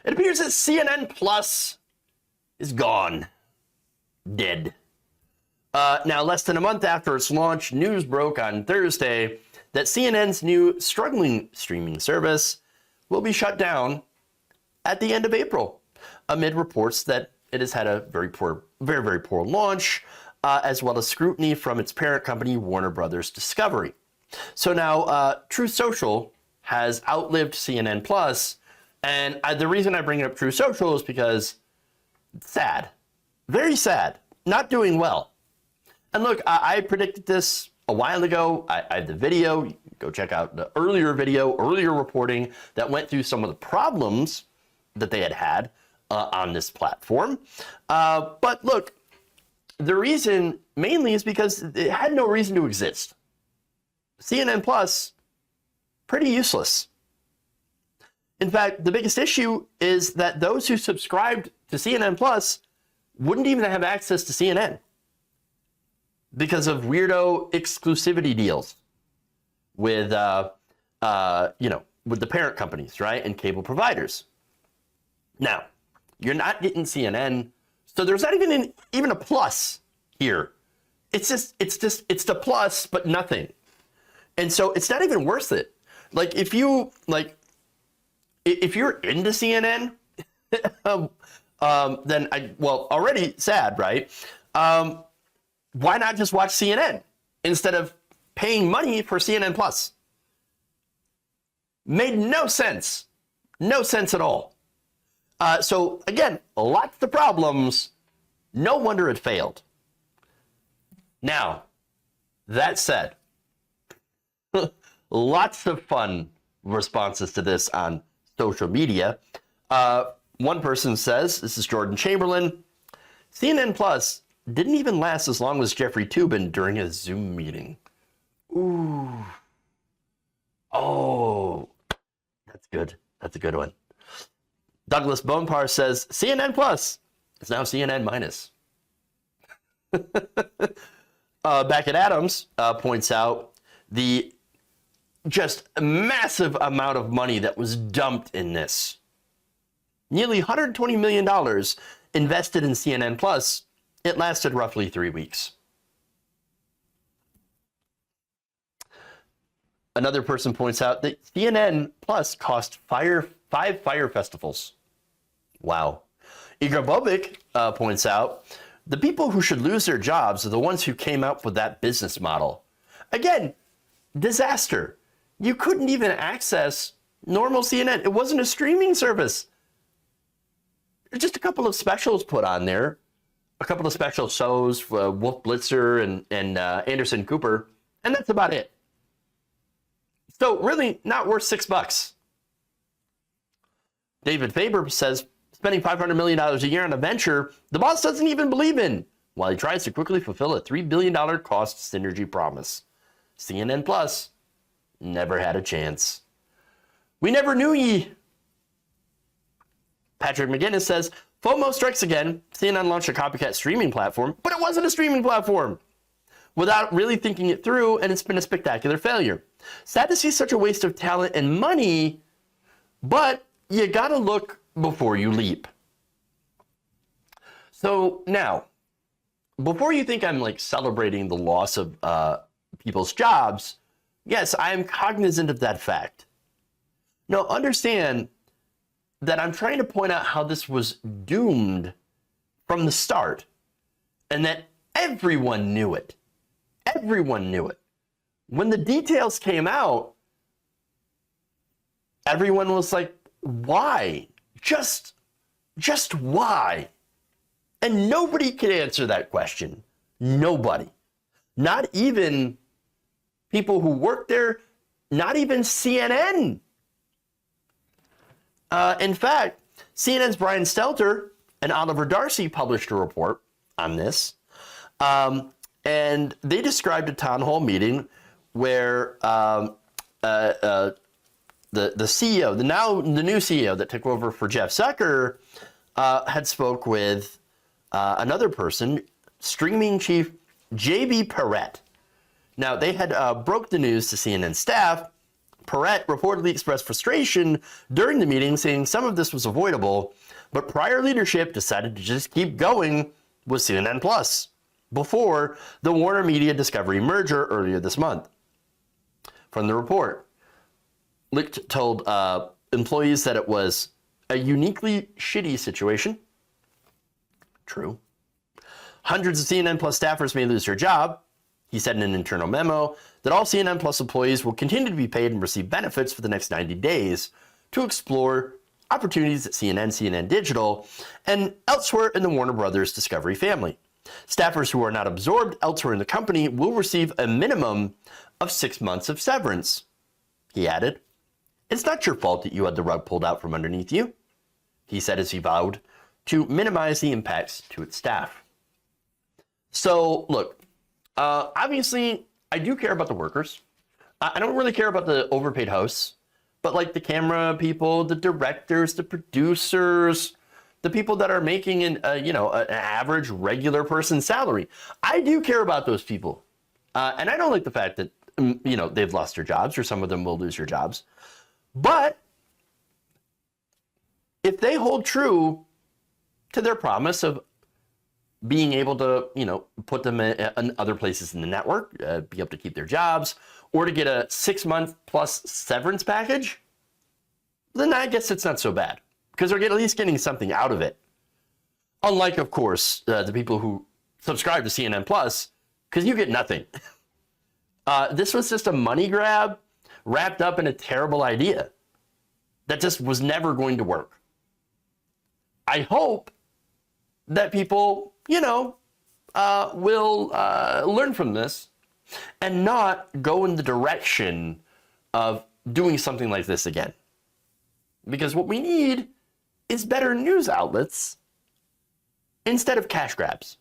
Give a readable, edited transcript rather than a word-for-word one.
It appears that CNN Plus is gone. Dead. Now, less than a month after its launch, news broke on Thursday that CNN's new struggling streaming service will be shut down at the end of April, amid reports that it has had a very poor launch, as well as scrutiny from its parent company, Warner Brothers Discovery. So now, Truth Social has outlived CNN Plus, and the reason I bring up Truth Social is because it's sad, very sad, not doing well. And look, I predicted this a while ago. I have the video. Go check out the earlier reporting that went through some of the problems that they had on this platform. But look, the reason mainly is because it had no reason to exist. CNN Plus, pretty useless. In fact, the biggest issue is that those who subscribed to CNN Plus wouldn't even have access to CNN because of weirdo exclusivity deals with, with the parent companies, right, and cable providers. Now, you're not getting CNN, so there's not even a plus here. It's the plus, but nothing. And so it's not even worth it. Like, if you're into CNN, then already sad, right? Why not just watch CNN instead of paying money for CNN Plus? Made no sense. No sense at all. So again, lots of problems. No wonder it failed. Now, that said, lots of fun responses to this on social media. One person says, this is Jordan Chamberlain, CNN Plus didn't even last as long as Jeffrey Toobin during a Zoom meeting. Ooh. Oh, that's good. That's a good one. Douglas Bonepar says, CNN Plus is now CNN minus. Beckett Adams points out the just massive amount of money that was dumped in this. Nearly $120 million invested in CNN Plus. It lasted roughly 3 weeks. Another person points out that CNN Plus cost 5 Fire festivals. Wow. Igor Bobik points out the people who should lose their jobs are the ones who came up with that business model. Again, disaster. You couldn't even access normal CNN. It wasn't a streaming service. There's just a couple of specials put on there. A couple of special shows, Wolf Blitzer and Anderson Cooper, and that's about it. So really not worth $6. David Faber says, spending $500 million a year on a venture the boss doesn't even believe in, while he tries to quickly fulfill a $3 billion cost synergy promise. CNN Plus never had a chance. We never knew ye. Patrick McGinnis says, FOMO strikes again. CNN launched a copycat streaming platform, but it wasn't a streaming platform. Without really thinking it through, and it's been a spectacular failure. Sad to see such a waste of talent and money, but you gotta look before you leap. So now, before you think I'm like celebrating the loss of people's jobs, yes, I am cognizant of that fact. Now, understand that I'm trying to point out how this was doomed from the start, and that everyone knew it. Everyone knew it. When the details came out, everyone was like, why? Just why? And nobody could answer that question. Nobody. Not even people who work there, not even CNN. In fact, CNN's Brian Stelter and Oliver Darcy published a report on this, and they described a town hall meeting where the CEO, the new CEO that took over for Jeff Zucker, had spoke with another person, streaming chief JB Perrette. Now, they had broke the news to CNN staff Perret reportedly expressed frustration during the meeting, saying some of this was avoidable, but prior leadership decided to just keep going with CNN Plus before the WarnerMedia Discovery merger earlier this month. From the report, Licht told employees that it was a uniquely shitty situation. True. Hundreds of CNN Plus staffers may lose their job. He said in an internal memo that all CNN Plus employees will continue to be paid and receive benefits for the next 90 days to explore opportunities at CNN, CNN Digital, and elsewhere in the Warner Brothers Discovery family. Staffers who are not absorbed elsewhere in the company will receive a minimum of 6 months of severance. He added, "It's not your fault that you had the rug pulled out from underneath you," he said as he vowed to minimize the impacts to its staff. So, look, obviously, I do care about the workers. I don't really care about the overpaid hosts, but like the camera people, the directors, the producers, the people that are making an average regular person salary. I do care about those people. And I don't like the fact that, they've lost their jobs, or some of them will lose their jobs. But if they hold true to their promise of being able to, put them in other places in the network, be able to keep their jobs, or to get a 6-month plus severance package, then I guess it's not so bad, because they're at least getting something out of it. Unlike, of course, the people who subscribe to CNN Plus, because you get nothing. This was just a money grab wrapped up in a terrible idea that just was never going to work. I hope that people, will learn from this and not go in the direction of doing something like this again. Because what we need is better news outlets instead of cash grabs.